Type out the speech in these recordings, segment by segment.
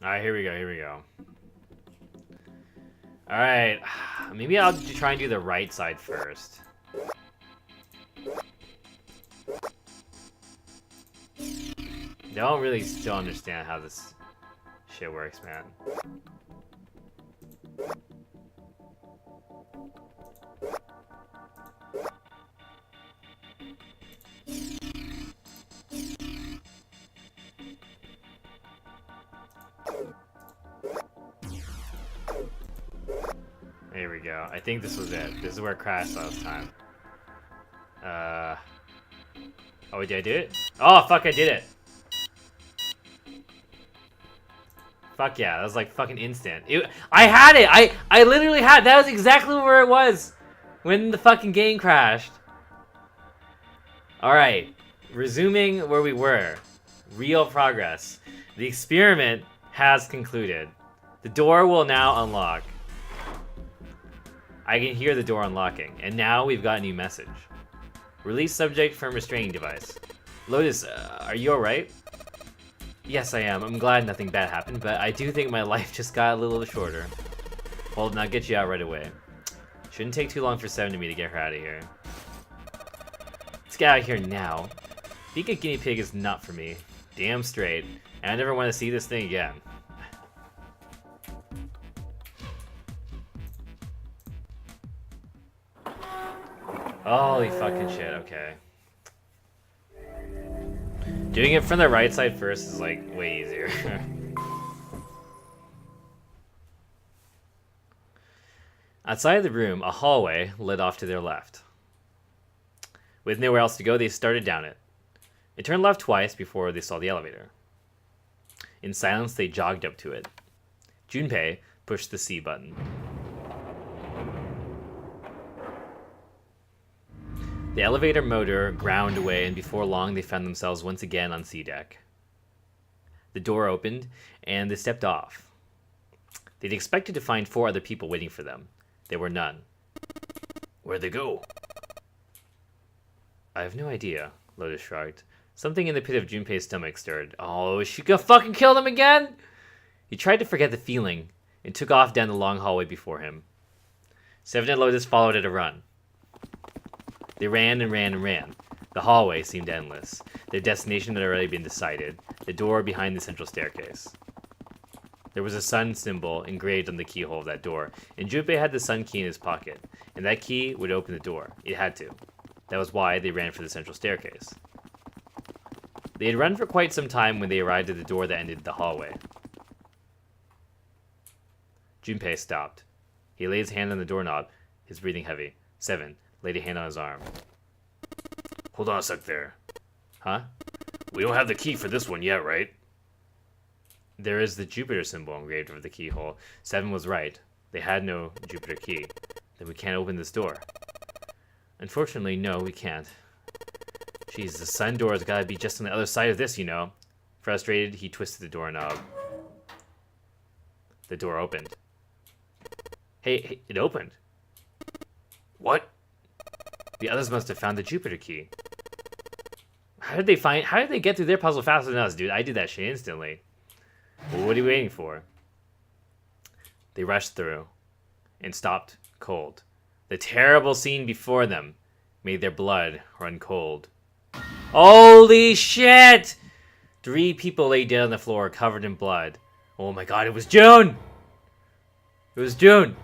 Alright, here we go, here we go. Alright, maybe I'll try and do the right side first. Don't really still understand how this shit works, man. There we go. I think this was it. This is where it crashed last time. Oh, did I do it? Oh, fuck, I did it! Fuck yeah, that was like fucking instant. I had it! I literally had it! That was exactly where it was! When the fucking game crashed. Alright, resuming where we were. Real progress. The experiment has concluded. The door will now unlock. I can hear the door unlocking, and now we've got a new message. Release subject from restraining device. Lotus, are you alright? Yes, I am. I'm glad nothing bad happened, but I do think my life just got a little shorter. Well, then I'll get you out right away. Shouldn't take too long for Seven and me to get her out of here. Let's get out of here now. Being a guinea pig is not for me. Damn straight. And I never want to see this thing again. Holy fucking shit, okay. Doing it from the right side first is like way easier. Outside the room, a hallway led off to their left. With nowhere else to go, they started down it. They turned left twice before they saw the elevator. In silence, they jogged up to it. Junpei pushed the C button. The elevator motor ground away, and before long they found themselves once again on C deck. The door opened, and they stepped off. They'd expected to find 4 other people waiting for them. There were none. Where'd they go? I have no idea, Lotus shrugged. Something in the pit of Junpei's stomach stirred. Oh, is she gonna fucking kill them again? He tried to forget the feeling, and took off down the long hallway before him. Seven and Lotus followed at a run. They ran and ran and ran. The hallway seemed endless. Their destination had already been decided. The door behind the central staircase. There was a sun symbol engraved on the keyhole of that door, and Junpei had the sun key in his pocket, and that key would open the door. It had to. That was why they ran for the central staircase. They had run for quite some time when they arrived at the door that ended the hallway. Junpei stopped. He laid his hand on the doorknob, his breathing heavy. Seven laid a hand on his arm. Hold on a sec there. Huh? We don't have the key for this one yet, right? There is the Jupiter symbol engraved over the keyhole. Seven was right. They had no Jupiter key. Then we can't open this door. Unfortunately, no, we can't. Jeez, the sun door has got to be just on the other side of this, you know. Frustrated, he twisted the doorknob. The door opened. Hey, it opened. What? The others must have found the Jupiter key. How did they get through their puzzle faster than us, dude? I did that shit instantly. Well, what are you waiting for? They rushed through and stopped cold. The terrible scene before them made their blood run cold. Holy shit! 3 people lay dead on the floor, covered in blood. Oh my god, it was June! It was June!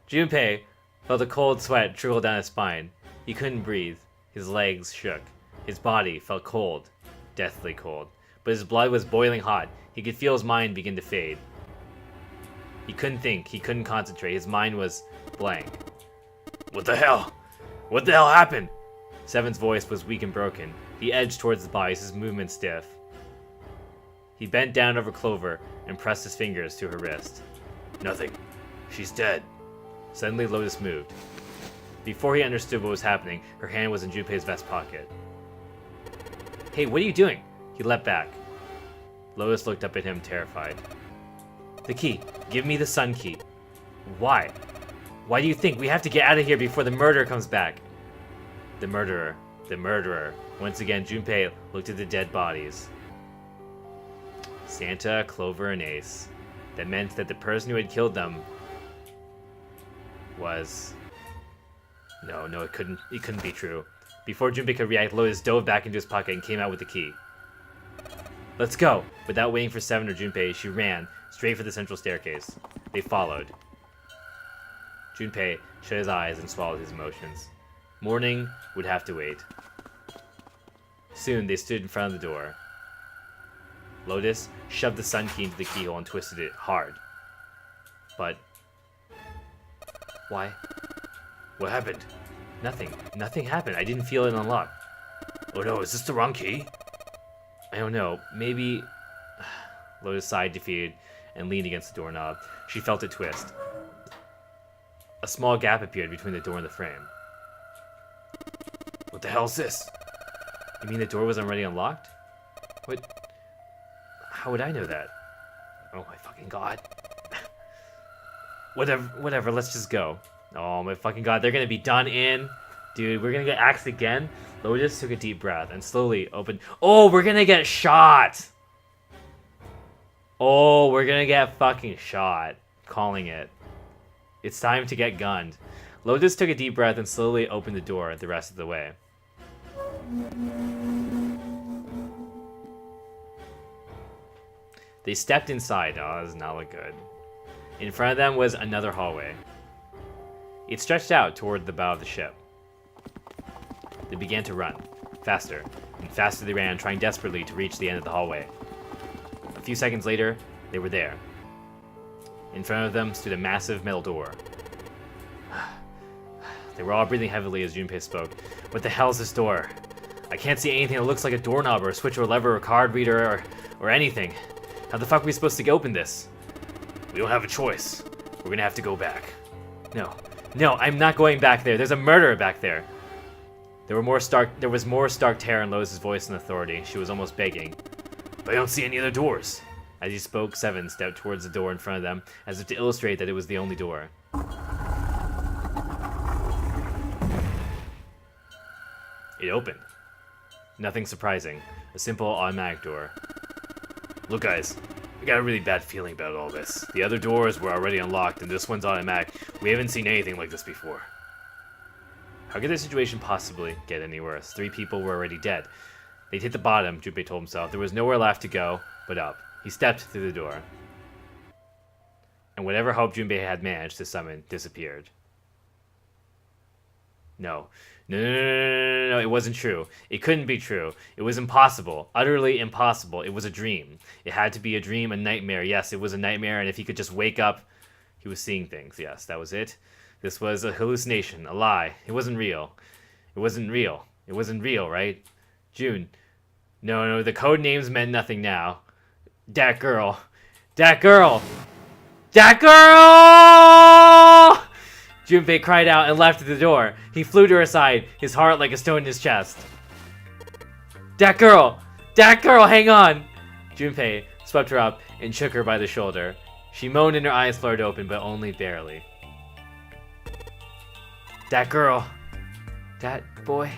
Junpei felt a cold sweat trickle down his spine. He couldn't breathe. His legs shook. His body felt cold. Deathly cold. But his blood was boiling hot. He could feel his mind begin to fade. He couldn't think. He couldn't concentrate. His mind was blank. What the hell? What the hell happened? Seven's voice was weak and broken. He edged towards the bodies, his movement stiff. He bent down over Clover and pressed his fingers to her wrist. Nothing. She's dead. Suddenly, Lotus moved. Before he understood what was happening, her hand was in Junpei's vest pocket. Hey, what are you doing? He leapt back. Lotus looked up at him, terrified. The key. Give me the sun key. Why? Why do you think we have to get out of here before the murderer comes back? The murderer. The murderer. Once again, Junpei looked at the dead bodies. Santa, Clover, and Ace. That meant that the person who had killed them was... No, it couldn't be true. Before Junpei could react, Lotus dove back into his pocket and came out with the key. Let's go! Without waiting for Seven or Junpei, she ran straight for the central staircase. They followed. Junpei shut his eyes and swallowed his emotions. Morning would have to wait. Soon, they stood in front of the door. Lotus shoved the sun key into the keyhole and twisted it hard. But... Why? What happened? Nothing. Nothing happened. I didn't feel it unlock. Oh no, is this the wrong key? I don't know. Maybe... Lotus sighed defeated and leaned against the doorknob. She felt it twist. A small gap appeared between the door and the frame. What the hell is this? You mean the door was already unlocked? What? How would I know that? Oh my fucking god. Whatever, let's just go. Oh my fucking god, they're gonna be done in. Dude, we're gonna get axed again. Lotus took a deep breath and slowly opened. Oh, we're gonna get shot! Oh, we're gonna get fucking shot. Calling it. It's time to get gunned. Lotus took a deep breath and slowly opened the door the rest of the way. They stepped inside. Oh, that does not look good. In front of them was another hallway. It stretched out toward the bow of the ship. They began to run. Faster. And faster they ran, trying desperately to reach the end of the hallway. A few seconds later, they were there. In front of them stood a massive metal door. They were all breathing heavily as Junpei spoke. What the hell is this door? I can't see anything that looks like a doorknob or a switch or a lever or a card reader or anything. How the fuck are we supposed to open this? We don't have a choice. We're gonna have to go back. No, I'm not going back there. There's a murderer back there. There was more stark terror in Lotus's voice and authority. She was almost begging. But I don't see any other doors. As he spoke, Seven stepped towards the door in front of them, as if to illustrate that it was the only door. It opened. Nothing surprising. A simple automatic door. Look guys, I got a really bad feeling about all this. The other doors were already unlocked and this one's automatic. We haven't seen anything like this before. How could the situation possibly get any worse? 3 people were already dead. They'd hit the bottom, Junpei told himself. There was nowhere left to go but up. He stepped through the door. And whatever hope Junpei had managed to summon disappeared. No, it wasn't true. It couldn't be true. It was impossible. Utterly impossible. It was a dream. It had to be a dream, a nightmare. Yes, it was a nightmare, and if he could just wake up, he was seeing things. Yes, that was it. This was a hallucination, a lie. It wasn't real. It wasn't real. It wasn't real, right? June. No, the code names meant nothing now. Dat girl. Dat girl! Dat girl! Junpei cried out and leapt to the door. He flew to her side, his heart like a stone in his chest. Dat girl! Dat girl, hang on! Junpei swept her up and shook her by the shoulder. She moaned and her eyes flared open, but only barely. Dat girl! Dat boy?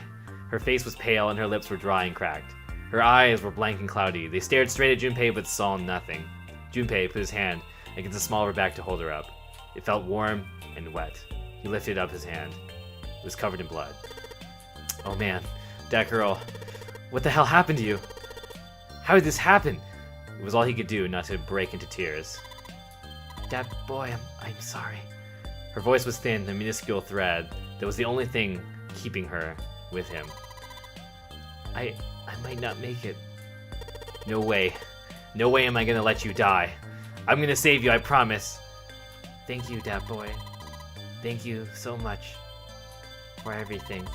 Her face was pale and her lips were dry and cracked. Her eyes were blank and cloudy. They stared straight at Junpei but saw nothing. Junpei put his hand against the small of her back to hold her up. It felt warm and wet. He lifted up his hand. It was covered in blood. Oh man, that girl. What the hell happened to you? How did this happen? It was all he could do not to break into tears. Dat boy, I'm sorry. Her voice was thin, a minuscule thread that was the only thing keeping her with him. I might not make it. No way. No way am I gonna let you die. I'm gonna save you, I promise. Thank you, Dat boy. Thank you so much for everything.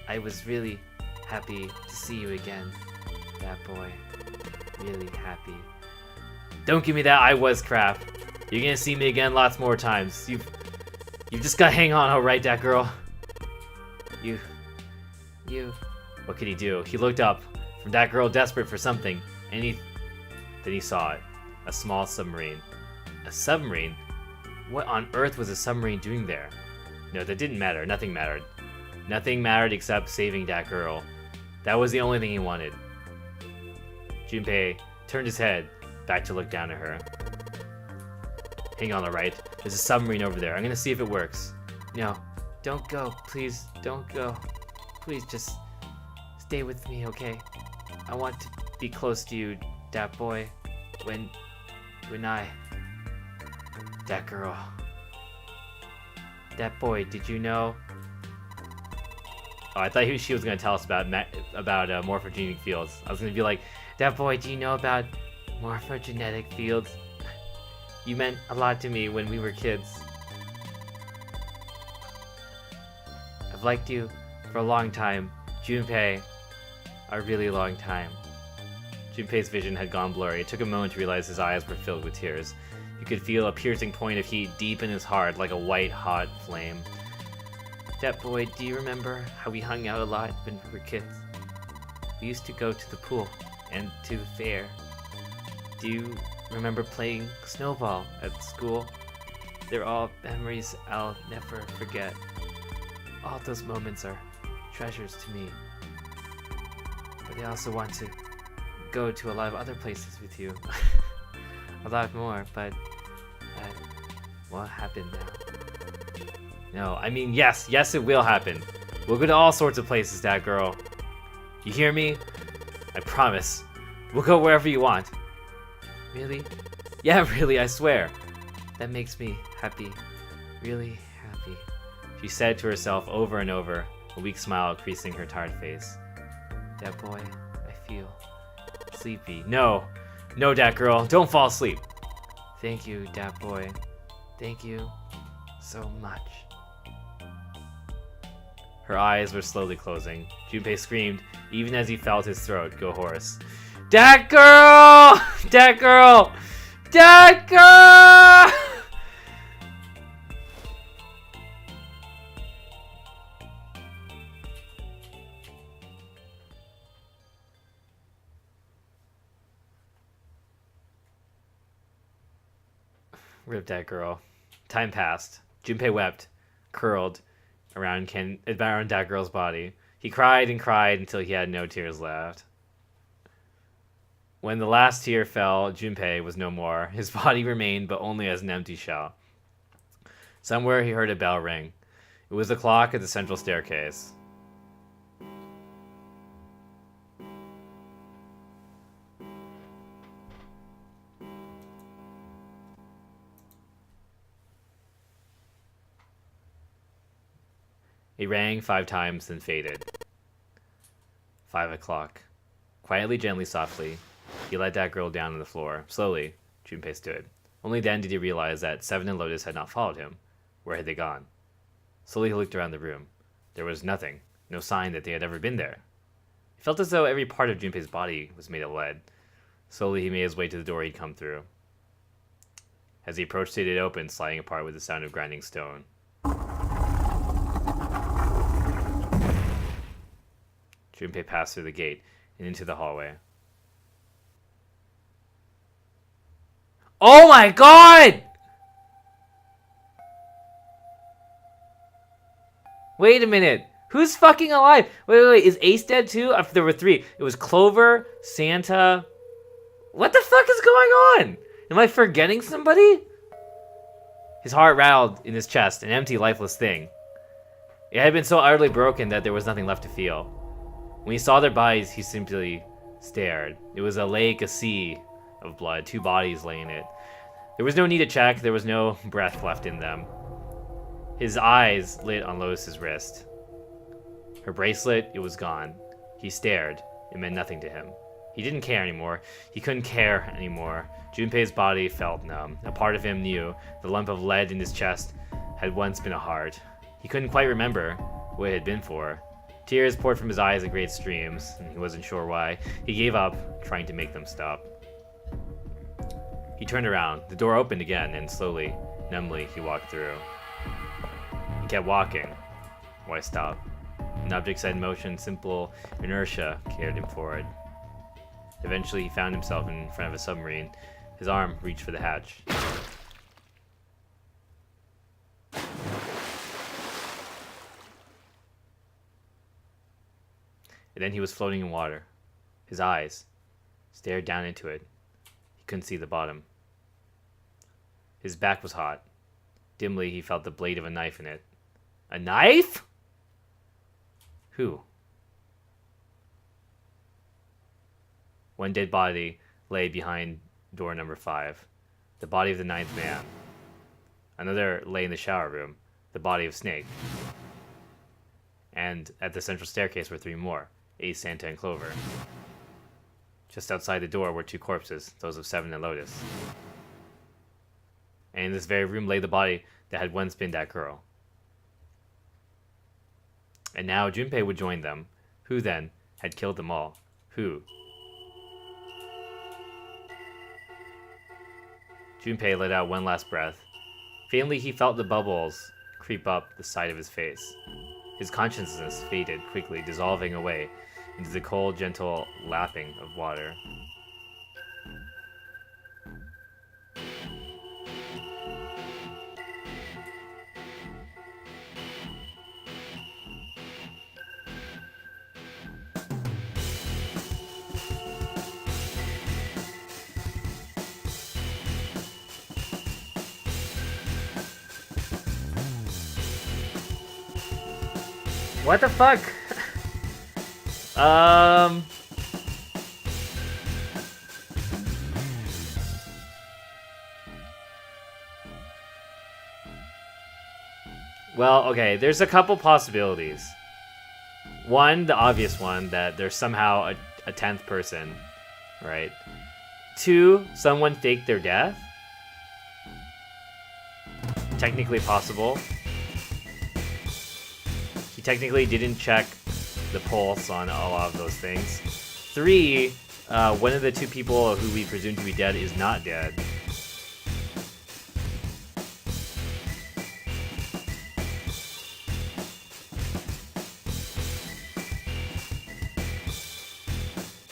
I was really happy to see you again, Dat boy. Really happy. Don't give me that I was crap. You're gonna see me again lots more times. You've just gotta hang on, alright, Dat girl? You... What could he do? He looked up from Dat girl, desperate for something, and then he saw it. A small submarine. A submarine? What on earth was a submarine doing there? No, that didn't matter. Nothing mattered. Nothing mattered except saving that girl. That was the only thing he wanted. Junpei turned his head back to look down at her. Hang on, alright? There's a submarine over there. I'm gonna see if it works. No, don't go. Please, don't go. Please, just stay with me, okay? I want to be close to you, that boy. When that girl. That boy, did you know? Oh, I thought she was gonna tell us about morphogenic fields. I was gonna be like, that boy, do you know about morphogenetic fields? You meant a lot to me when we were kids. I've liked you for a long time, Junpei. A really long time. Junpei's vision had gone blurry. It took a moment to realize his eyes were filled with tears. You could feel a piercing point of heat deep in his heart, like a white-hot flame. That boy, do you remember how we hung out a lot when we were kids? We used to go to the pool and to the fair. Do you remember playing snowball at school? They're all memories I'll never forget. All those moments are treasures to me. But I also want to go to a lot of other places with you. A lot more, but that won't happen now. No, I mean, yes, it will happen. We'll go to all sorts of places, that girl. You hear me? I promise. We'll go wherever you want. Really? Yeah, really, I swear. That makes me happy. Really happy. She said to herself over and over, a weak smile creasing her tired face. That boy, I feel sleepy. No, dat girl, don't fall asleep. Thank you, dat boy. Thank you so much. Her eyes were slowly closing. Junpei screamed, even as he felt his throat go hoarse. Dat girl! Dat girl! Dat girl! Rip that girl. Time passed. Junpei wept, curled around that girl's body. He cried and cried until he had no tears left. When the last tear fell, Junpei was no more. His body remained, but only as an empty shell. Somewhere he heard a bell ring. It was the clock at the central staircase. It rang 5 times, then faded. 5 o'clock. Quietly, gently, softly, he let that girl down on the floor. Slowly, Junpei stood. Only then did he realize that Seven and Lotus had not followed him. Where had they gone? Slowly he looked around the room. There was nothing, no sign that they had ever been there. It felt as though every part of Junpei's body was made of lead. Slowly he made his way to the door he'd come through. As he approached it, it opened, sliding apart with the sound of grinding stone. Junpei passed through the gate and into the hallway. Oh my god! Wait a minute. Who's fucking alive? Wait. Is Ace dead too? There were 3. It was Clover, Santa. What the fuck is going on? Am I forgetting somebody? His heart rattled in his chest, an empty, lifeless thing. It had been so utterly broken that there was nothing left to feel. When he saw their bodies, he simply stared. It was a lake, a sea of blood, 2 bodies lay in it. There was no need to check, there was no breath left in them. His eyes lit on Lotus's wrist. Her bracelet, it was gone. He stared. It meant nothing to him. He didn't care anymore. He couldn't care anymore. Junpei's body felt numb. A part of him knew the lump of lead in his chest had once been a heart. He couldn't quite remember what it had been for. Tears poured from his eyes in great streams, and he wasn't sure why. He gave up, trying to make them stop. He turned around. The door opened again, and slowly, numbly, he walked through. He kept walking. Why stop? An object set in motion, simple inertia carried him forward. Eventually, he found himself in front of a submarine. His arm reached for the hatch. And then he was floating in water. His eyes stared down into it. He couldn't see the bottom. His back was hot. Dimly, he felt the blade of a knife in it. A knife? Who? One dead body lay behind door number 5. The body of the 9th man. Another lay in the shower room. The body of Snake. And at the central staircase were 3 more. Ace, Santa, and Clover. Just outside the door were 2 corpses, those of Seven and Lotus. And in this very room lay the body that had once been that girl. And now Junpei would join them. Who, then, had killed them all? Who? Junpei let out one last breath. Faintly, he felt the bubbles creep up the side of his face. His consciousness faded quickly, dissolving away into the cold, gentle lapping of water. What the fuck? Well, okay, there's a couple possibilities. One, the obvious one, that there's somehow a 10th person, right? 2, someone faked their death. Technically possible. He technically didn't check the pulse on a lot of those things. 3, one of the 2 people who we presume to be dead is not dead.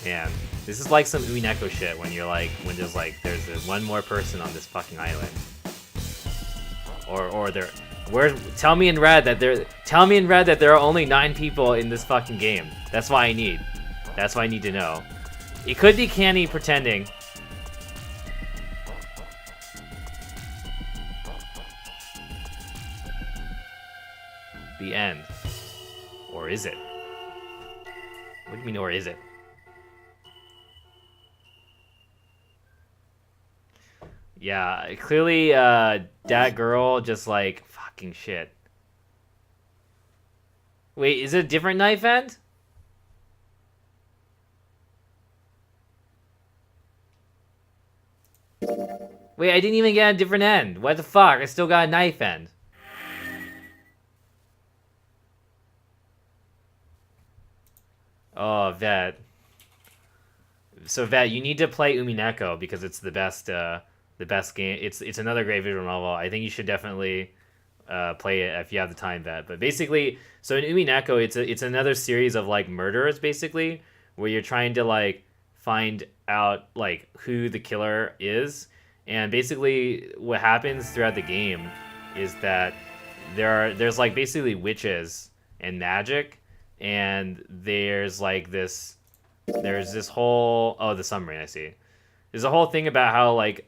Man, this is like some Umineko shit when you're like, when there's one more person on this fucking island. Or tell me in red that there are only 9 people in this fucking game. That's what I need. That's what I need to know. It could be Canny pretending. The end. Or is it? What do you mean, or is it? Yeah, clearly, that girl just like, fucking shit. Wait, is it a different knife end? Wait, I didn't even get a different end. What the fuck? I still got a knife end. Oh, Vet. So, Vet, you need to play Umineko because it's the best game. It's another great visual novel. I think you should definitely play it if you have the time, Vet. But basically, so in Umineko, it's another series of like murders, basically, where you're trying to like find out like who the killer is. And basically, what happens throughout the game is that there's like basically witches and magic, and there's this whole the submarine, I see. There's a whole thing about how like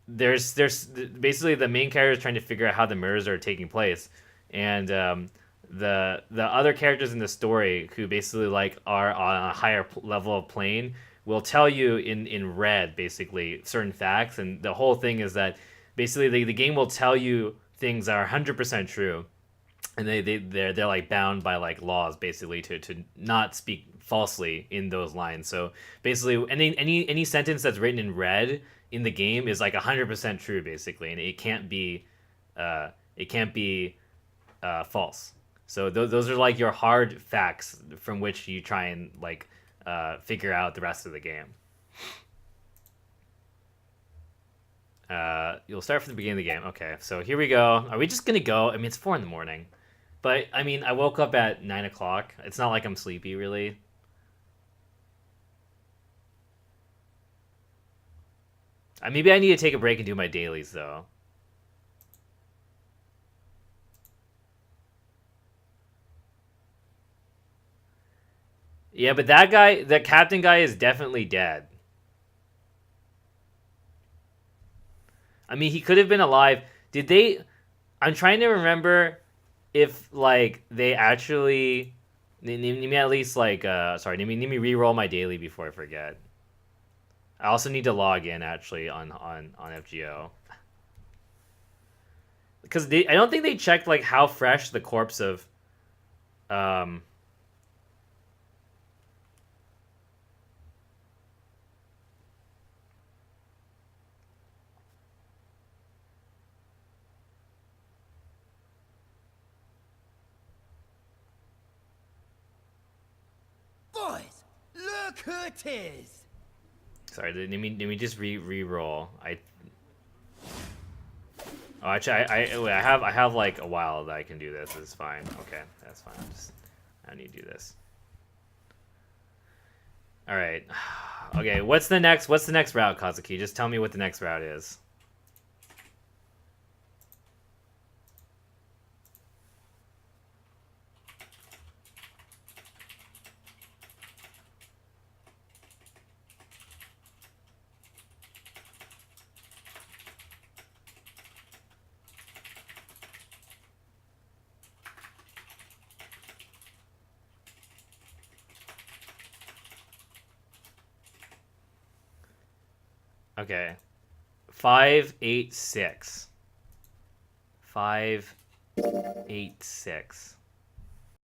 there's basically the main character is trying to figure out how the murders are taking place, and the other characters in the story who basically like are on a higher level of plane will tell you in red basically certain facts, and the whole thing is that basically the game will tell you things that are 100% true, and they're like bound by like laws basically to not speak falsely in those lines. So basically any sentence that's written in red in the game is like 100% true basically, and it can't be false. So those are like your hard facts from which you try and like figure out the rest of the game. You'll start from the beginning of the game. Okay, so here we go. Are we just gonna go? I mean, it's 4 a.m. But I mean, I woke up at 9 o'clock. It's not like I'm sleepy really. Maybe I need to take a break and do my dailies though. Yeah, but that captain guy is definitely dead. I mean, he could have been alive. Did they? I'm trying to remember if like they actually. Need me at least like sorry. Need me re-roll my daily before I forget. I also need to log in actually on FGO. Because I don't think they checked like how fresh the corpse of Boys, look who it is. Sorry, let me just re-roll. Oh, actually, I have like a while that I can do this. It's fine. Okay, that's fine. I need to do this. All right. Okay, what's the next route, Kazuki? Just tell me what the next route is. Okay. 586. 586.